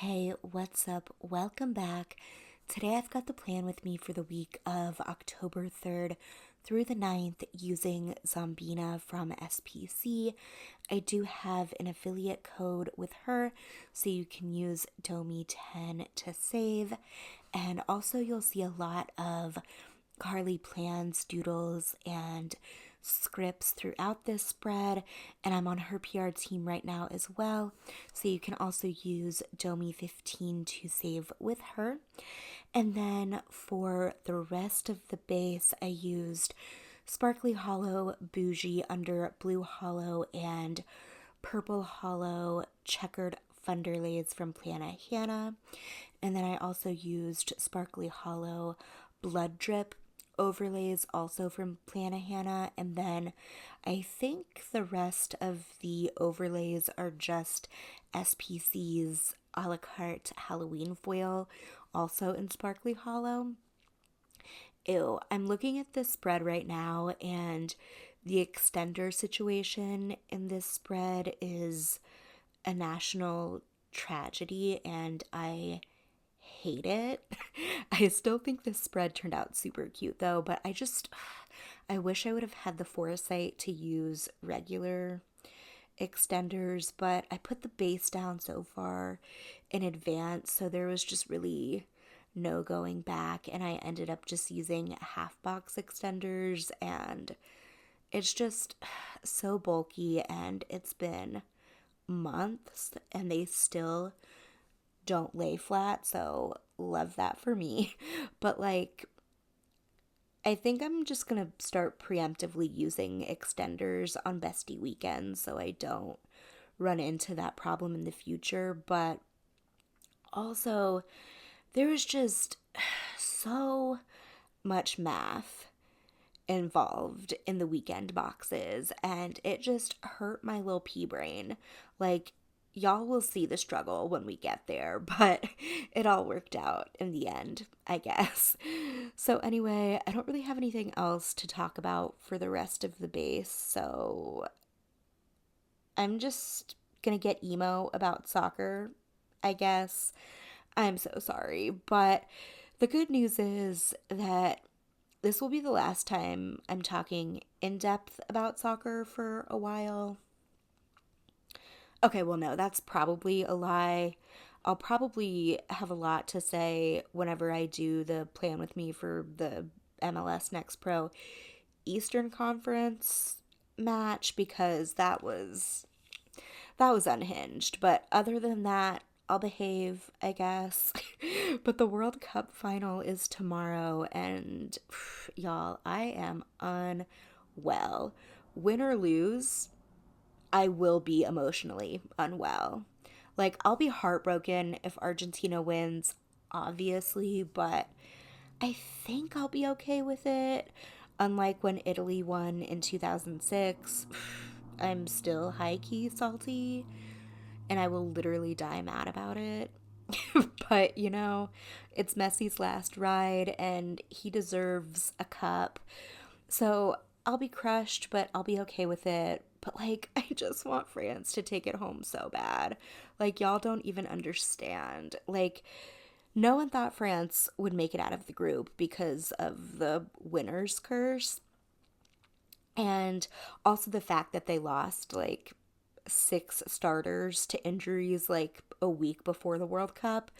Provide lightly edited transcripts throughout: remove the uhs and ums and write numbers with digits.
Hey, what's up? Welcome back. Today I've got the plan with me for the week of October 3rd through the 9th using Zombina from SPC. I do have an affiliate code with her, so you can use DOMI10 to save. And also you'll see a lot of Carly plans, doodles, and scripts throughout this spread, and I'm on her PR team right now as well, so you can also use Domi15 to save with her. And then for the rest of the base, I used Sparkly Hollow, Bougie under Blue Hollow, and Purple Hollow checkered Funderlays from Plana Hannah. And then I also used Sparkly Hollow Blood Drip overlays also from Plana Hannah, and then I think the rest of the overlays are just SPC's a la carte Halloween foil, also in Sparkly Hollow. Ew, I'm looking at this spread right now, and the extender situation in this spread is a national tragedy, and I hate it. I still think this spread turned out super cute though, but I wish I would have had the foresight to use regular extenders, but I put the base down so far in advance, so there was just really no going back, and I ended up just using half box extenders, and it's just so bulky, and it's been months and they still don't lay flat, so love that for me. But I think I'm just gonna start preemptively using extenders on bestie weekends so I don't run into that problem in the future. But also, there's just so much math involved in the weekend boxes, and it just hurt my little pea brain. Y'all will see the struggle when we get there, but it all worked out in the end, I guess. So anyway, I don't really have anything else to talk about for the rest of the base, so I'm just gonna get emo about soccer, I guess. I'm so sorry, but the good news is that this will be the last time I'm talking in depth about soccer for a while. Okay, well, no, that's probably a lie. I'll probably have a lot to say whenever I do the plan with me for the MLS Next Pro Eastern Conference match, because that was unhinged. But other than that, I'll behave, I guess. But the World Cup final is tomorrow, and y'all, I am unwell. Win or lose, I will be emotionally unwell. I'll be heartbroken if Argentina wins, obviously, but I think I'll be okay with it. Unlike when Italy won in 2006, I'm still high key salty, and I will literally die mad about it. But, it's Messi's last ride, and he deserves a cup. So I'll be crushed, but I'll be okay with it. But I just want France to take it home so bad. Y'all don't even understand. No one thought France would make it out of the group because of the winner's curse. And also the fact that they lost six starters to injuries a week before the World Cup.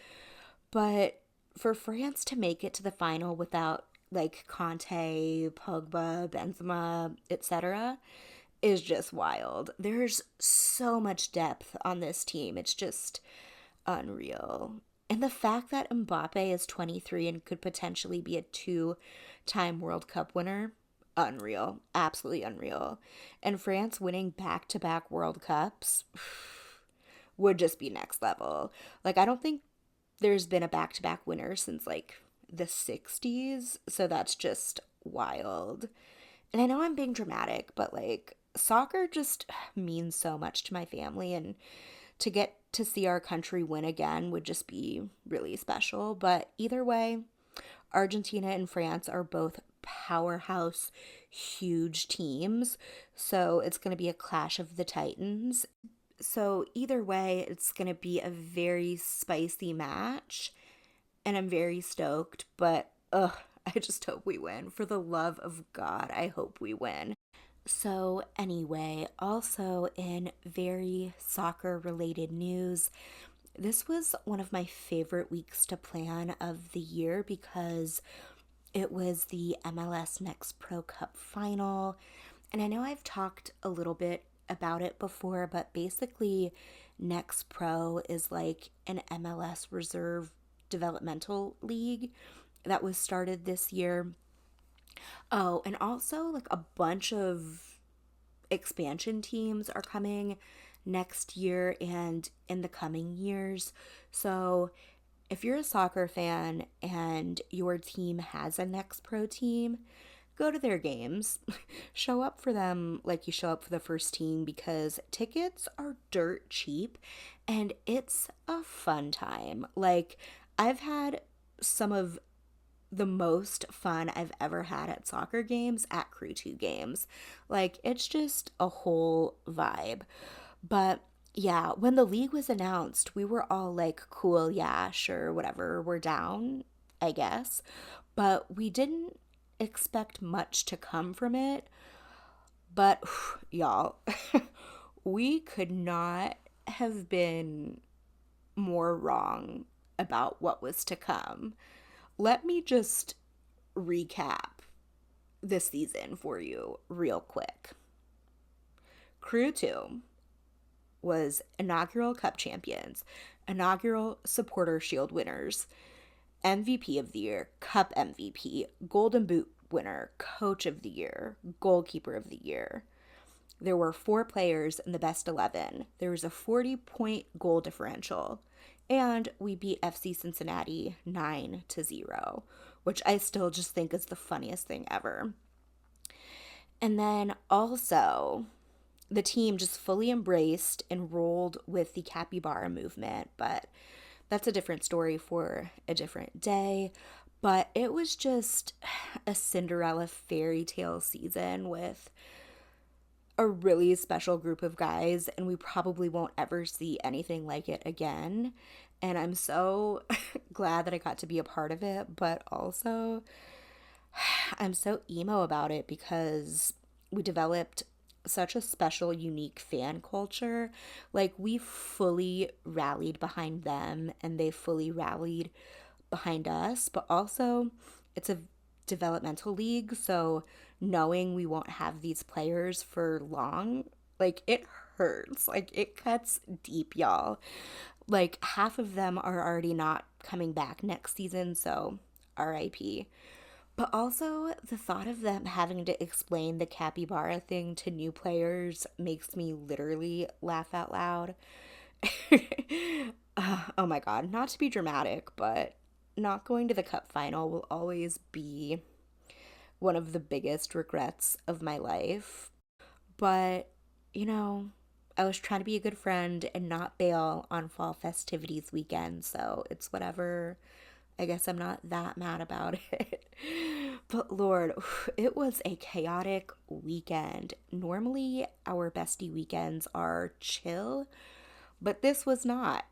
But for France to make it to the final without Conte, Pogba, Benzema, etc., is just wild. There's so much depth on this team. It's just unreal. And the fact that Mbappe is 23 and could potentially be a two-time World Cup winner, unreal. Absolutely unreal. And France winning back-to-back World Cups would just be next level. I don't think there's been a back-to-back winner since the 60s, so that's just wild. And I know I'm being dramatic, but soccer just means so much to my family, and to get to see our country win again would just be really special. But either way, Argentina and France are both powerhouse, huge teams, so it's going to be a clash of the titans. So either way, it's going to be a very spicy match, and I'm very stoked, but I just hope we win. For the love of God, I hope we win. So, anyway, also in very soccer related news, this was one of my favorite weeks to plan of the year because it was the MLS Next Pro Cup final. And I know I've talked a little bit about it before, but basically, Next Pro is like an MLS reserve developmental league that was started this year. Oh, and also like a bunch of expansion teams are coming next year and in the coming years. So if you're a soccer fan and your team has a Next Pro team, go to their games. Show up for them like you show up for the first team because tickets are dirt cheap and it's a fun time. Like, I've had some of the most fun I've ever had at soccer games at Crew 2 games. Like, it's just a whole vibe. But yeah, when the league was announced, we were all like, cool, yeah, sure, whatever, we're down, I guess. But we didn't expect much to come from it. But y'all, we could not have been more wrong about what was to come. Let me just recap this season for you real quick. Crew 2 was inaugural Cup champions, inaugural Supporter Shield winners, MVP of the Year, Cup MVP, Golden Boot winner, Coach of the Year, Goalkeeper of the Year. There were 4 players in the best 11. There was a 40-point goal differential. And we beat FC Cincinnati 9-0, which I still just think is the funniest thing ever. And then also, the team just fully embraced and rolled with the capybara movement, but that's a different story for a different day. But it was just a Cinderella fairy tale season with a really special group of guys, and we probably won't ever see anything like it again. And I'm so glad that I got to be a part of it, but also I'm so emo about it because we developed such a special, unique fan culture. Like, we fully rallied behind them and they fully rallied behind us, but also it's a developmental league, so knowing we won't have these players for long, like, it hurts. Like, it cuts deep, y'all. Like, half of them are already not coming back next season, so RIP. But also, the thought of them having to explain the capybara thing to new players makes me literally laugh out loud. Oh my god, not to be dramatic, but not going to the cup final will always be one of the biggest regrets of my life. But, you know, I was trying to be a good friend and not bail on fall festivities weekend, so it's whatever. I guess I'm not that mad about it. But Lord, it was a chaotic weekend. Normally, our bestie weekends are chill, but this was not.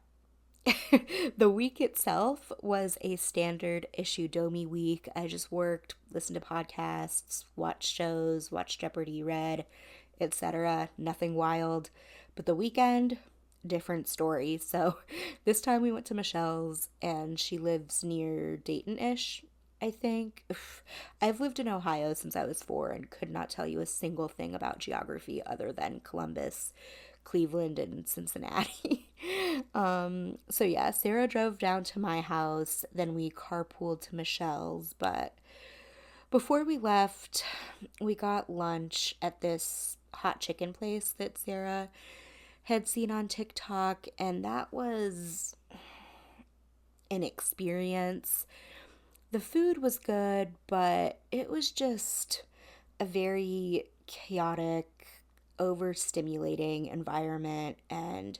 The week itself was a standard issue Domi week. I just worked, listened to podcasts, watched shows, watched Jeopardy, read, etc. Nothing wild. But the weekend, different story. So this time we went to Michelle's, and she lives near Dayton-ish, I think. I've lived in Ohio since I was 4 and could not tell you a single thing about geography other than Columbus, Cleveland, and Cincinnati. So yeah, Sarah drove down to my house, then we carpooled to Michelle's, but before we left, we got lunch at this hot chicken place that Sarah had seen on TikTok, and that was an experience. The food was good, but it was just a very chaotic, overstimulating environment, and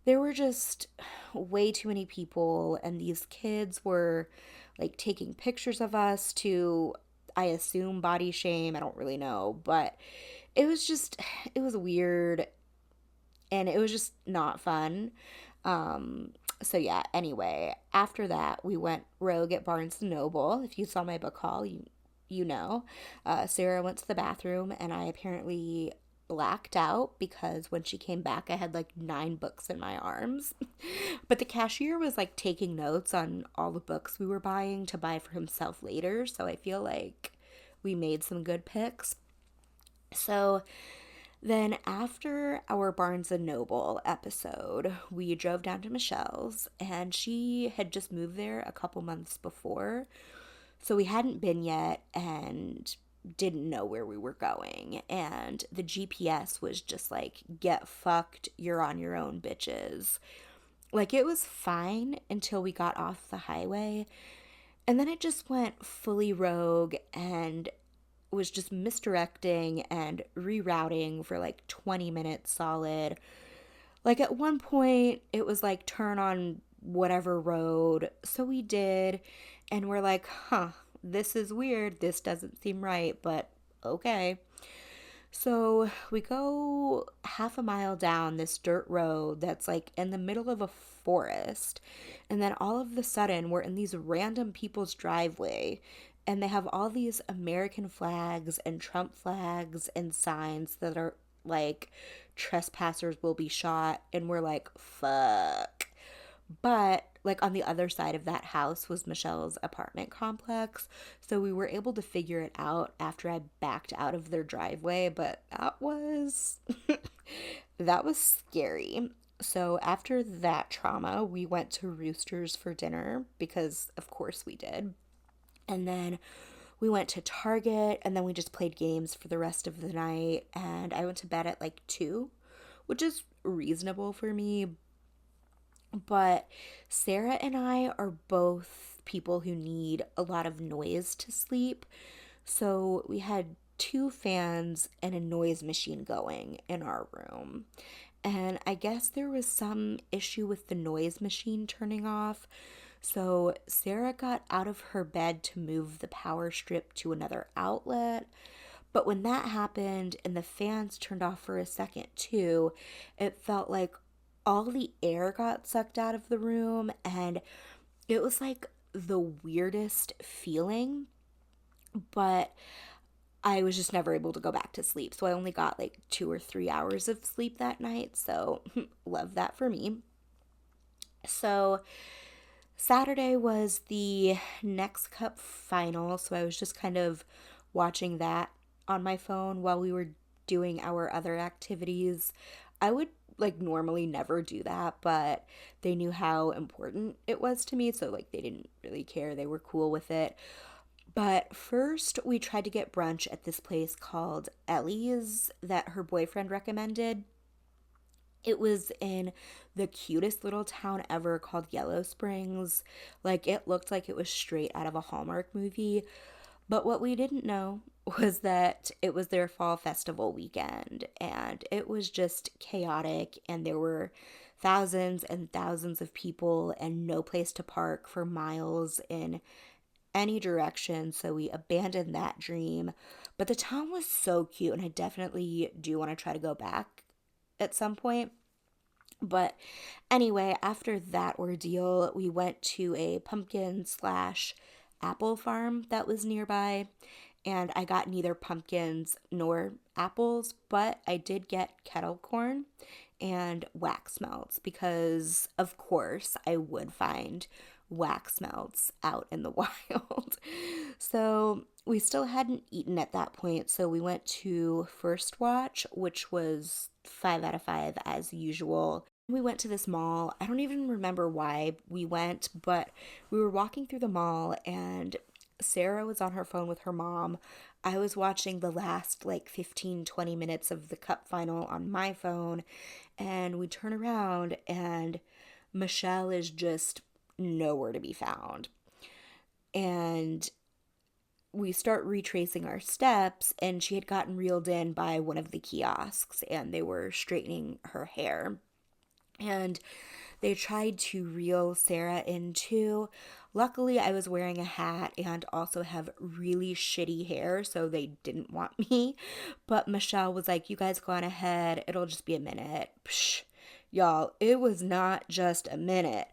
there were just way too many people, and these kids were like taking pictures of us to, I assume, body shame. I don't really know, but it was just, it was weird. and it was just not fun. So yeah, anyway, after that, we went rogue at Barnes& and Noble. If you saw my book haul, you know. Sarah went to the bathroom, and I apparently blacked out because when she came back, I had like 9 books in my arms. But the cashier was like taking notes on all the books we were buying to buy for himself later, so I feel like we made some good picks. So then after our Barnes and Noble episode, we drove down to Michelle's, and she had just moved there a couple months before. So we hadn't been yet and didn't know where we were going. And the GPS was just like, get fucked, you're on your own, bitches. Like, it was fine until we got off the highway. And then it just went fully rogue and was just misdirecting and rerouting for like 20 minutes solid. Like, at one point, it was like, turn on whatever road. So we did. And we're like, this is weird. This doesn't seem right, but okay. So we go half a mile down this dirt road that's like in the middle of a forest. And then all of a sudden, we're in these random people's driveway. And they have all these American flags and Trump flags and signs that are like, trespassers will be shot. And we're like, fuck. But like on the other side of that house was Michelle's apartment complex. So we were able to figure it out after I backed out of their driveway, but that was that was scary. So after that trauma, we went to Roosters for dinner because of course we did. And then we went to Target, and then we just played games for the rest of the night, and I went to bed at like 2, which is reasonable for me. But Sarah and I are both people who need a lot of noise to sleep. So we had 2 fans and a noise machine going in our room. And I guess there was some issue with the noise machine turning off. So Sarah got out of her bed to move the power strip to another outlet. But when that happened and the fans turned off for a second too, it felt like all the air got sucked out of the room, and it was like the weirdest feeling. But I was just never able to go back to sleep. So I only got like 2 or 3 hours of sleep that night. So love that for me. So Saturday was the next cup final. So I was just kind of watching that on my phone while we were doing our other activities. I would like normally never do that, but they knew how important it was to me. So like they didn't really care. They were cool with it. But first, we tried to get brunch at this place called Ellie's that her boyfriend recommended. It was in the cutest little town ever called Yellow Springs. Like, it looked like it was straight out of a Hallmark movie. But what we didn't know was that it was their fall festival weekend, and it was just chaotic, and there were thousands and thousands of people and no place to park for miles in any direction, so we abandoned that dream. But the town was so cute, and I definitely do want to try to go back at some point. But anyway, after that ordeal, we went to a pumpkin slash apple farm that was nearby, and I got neither pumpkins nor apples, but I did get kettle corn and wax melts because, of course, I would find wax melts out in the wild. So we still hadn't eaten at that point, so we went to First Watch, which was 5 out of 5 as usual. We went to this mall. I don't even remember why we went, but we were walking through the mall and Sarah was on her phone with her mom. I was watching the last like 15-20 minutes of the cup final on my phone, and we turn around and Michelle is just nowhere to be found. And we start retracing our steps, and she had gotten reeled in by one of the kiosks, and they were straightening her hair. And they tried to reel Sarah in too, Luckily, I was wearing a hat and also have really shitty hair, so they didn't want me. But Michelle was like, you guys go on ahead. It'll just be a minute. Psh, y'all, it was not just a minute.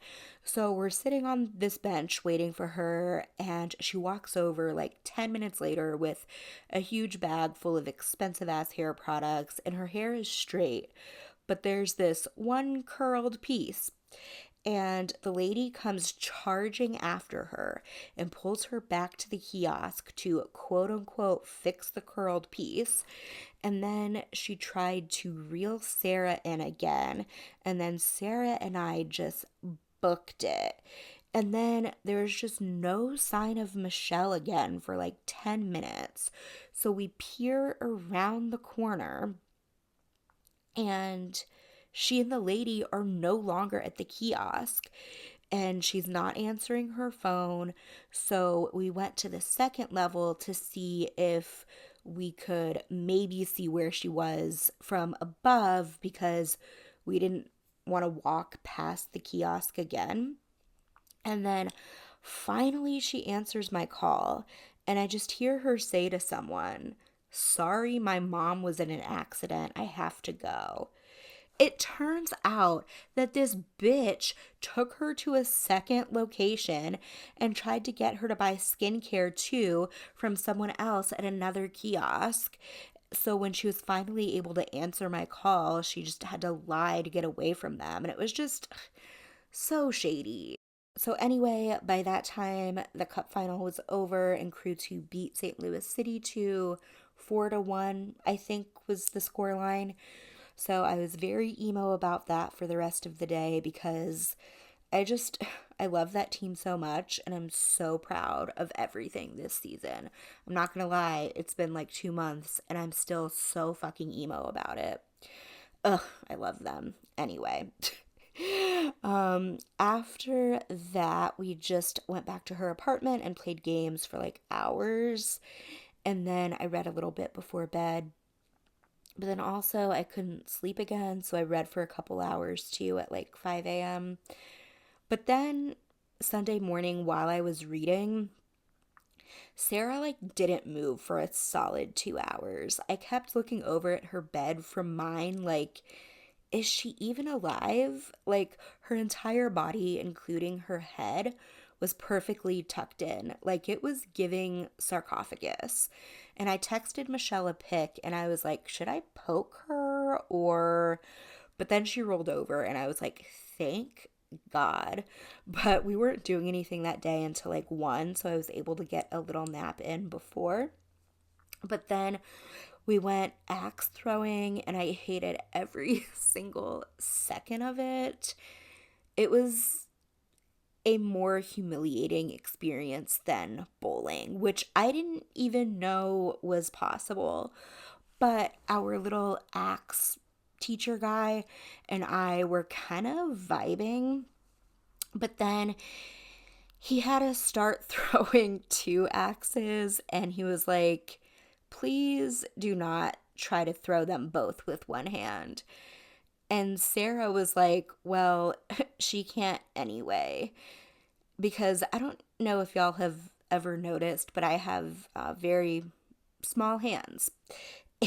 So we're sitting on this bench waiting for her, and she walks over like 10 minutes later with a huge bag full of expensive ass hair products, and her hair is straight. But there's this one curled piece. And the lady comes charging after her and pulls her back to the kiosk to quote unquote fix the curled piece. And then she tried to reel Sarah in again. And then Sarah and I just booked it. And then there's just no sign of Michelle again for like 10 minutes. So we peer around the corner, and she and the lady are no longer at the kiosk, and she's not answering her phone. So we went to the second level to see if we could maybe see where she was from above, because we didn't want to walk past the kiosk again. And then finally she answers my call, and I just hear her say to someone, "Sorry, my mom was in an accident. I have to go." It turns out that this bitch took her to a second location and tried to get her to buy skincare too from someone else at another kiosk. So when she was finally able to answer my call, she just had to lie to get away from them. And it was just so shady. So anyway, by that time, the cup final was over and Crew 2 beat St. Louis City 2 4-1, I think was the score line. So I was very emo about that for the rest of the day, because I love that team so much, and I'm so proud of everything this season. I'm not gonna lie, it's been like 2 months and I'm still so fucking emo about it. Ugh, I love them. Anyway. After that, we just went back to her apartment and played games for like hours. And then I read a little bit before bed. But then also I couldn't sleep again, so I read for a couple hours too at like 5 a.m. But then Sunday morning while I was reading, Sarah like didn't move for a solid 2 hours. I kept looking over at her bed from mine like, is she even alive? Like, her entire body, including her head, was perfectly tucked in. Like, it was giving sarcophagus. And I texted Michelle a pic, and I was like, should I poke her or... But then she rolled over, and I was like, thank God. But we weren't doing anything that day until like 1, so I was able to get a little nap in before. But then we went axe throwing, and I hated every single second of it. It was a more humiliating experience than bowling, which I didn't even know was possible. But our little axe teacher guy and I were kind of vibing. But then he had us start throwing 2 axes, and he was like, please do not try to throw them both with one hand. And Sarah was like, well, she can't anyway. Because I don't know if y'all have ever noticed, but I have very small hands.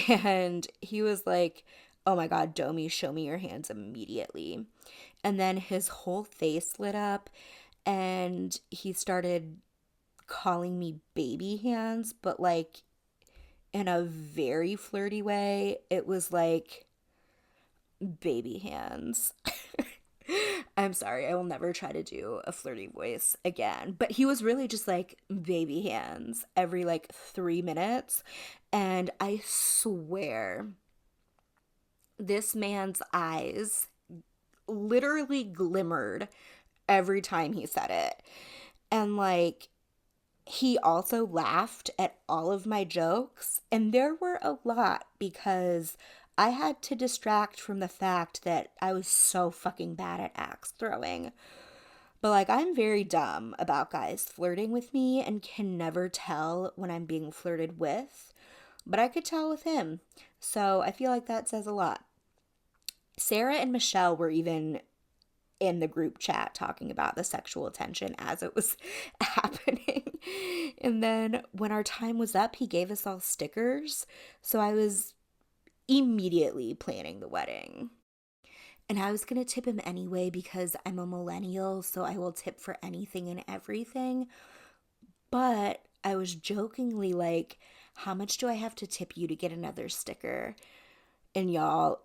And he was like, oh my God, Domi, show me your hands immediately. And then his whole face lit up, and he started calling me baby hands, but like in a very flirty way. It was like, baby hands. I'm sorry, I will never try to do a flirty voice again. But he was really just like, baby hands every like 3 minutes. And I swear, this man's eyes literally glimmered every time he said it. And like, he also laughed at all of my jokes, and there were a lot, because I had to distract from the fact that I was so fucking bad at axe throwing. But like, I'm very dumb about guys flirting with me and can never tell when I'm being flirted with, but I could tell with him. So I feel like that says a lot. Sarah and Michelle were even in the group chat talking about the sexual tension as it was happening. And then when our time was up, he gave us all stickers. So I was immediately planning the wedding. And I was going to tip him anyway because I'm a millennial, so I will tip for anything and everything. But I was jokingly like, how much do I have to tip you to get another sticker? And y'all,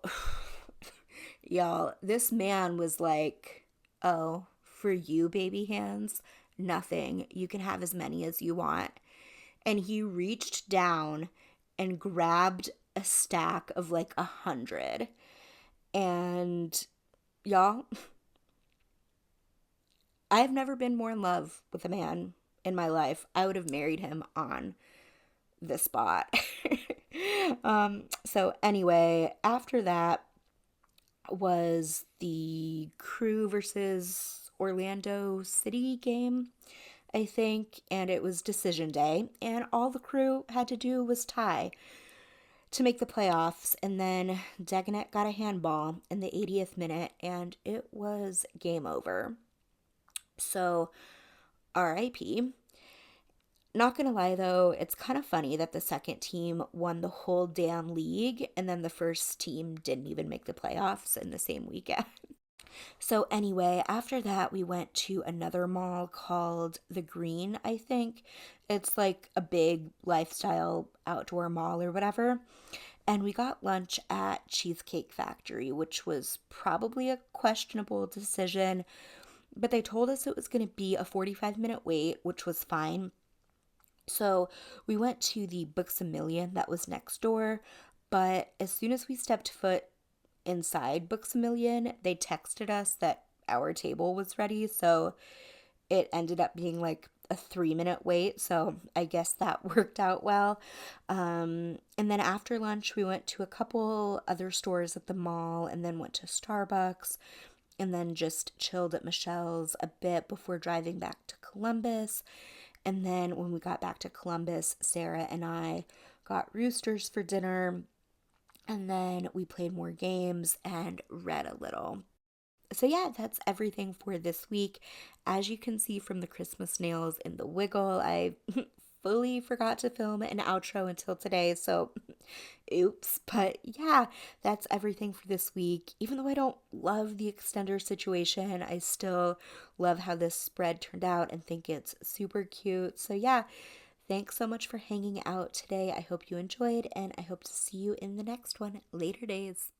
this man was like, oh, for you, baby hands, nothing. You can have as many as you want. And he reached down and grabbed a stack of like 100. And y'all, I've never been more in love with a man in my life. I would have married him on the spot. So anyway, after that was the Crew versus Orlando City game, I think, and it was decision day, and all the Crew had to do was tie to make the playoffs, and then Deganet got a handball in the 80th minute, and it was game over. So, RIP. Not gonna lie though, it's kind of funny that the second team won the whole damn league, and then the first team didn't even make the playoffs in the same weekend. So, anyway, after that, we went to another mall called The Green, I think. It's like a big lifestyle outdoor mall or whatever. And we got lunch at Cheesecake Factory, which was probably a questionable decision, but they told us it was going to be a 45-minute wait, which was fine. So we went to the Books a Million that was next door, but as soon as we stepped foot inside Books a Million, they texted us that our table was ready. So it ended up being like a 3-minute wait. So I guess that worked out well. And then after lunch, we went to a couple other stores at the mall and then went to Starbucks and then just chilled at Michelle's a bit before driving back to Columbus. And then when we got back to Columbus, Sarah and I got Roosters for dinner. And then we played more games and read a little. So yeah, that's everything for this week. As you can see from the Christmas nails in the wiggle, I fully forgot to film an outro until today, so oops. But yeah, that's everything for this week. Even though I don't love the extender situation, I still love how this spread turned out and think it's super cute. So yeah, thanks so much for hanging out today. I hope you enjoyed, and I hope to see you in the next one. Later days.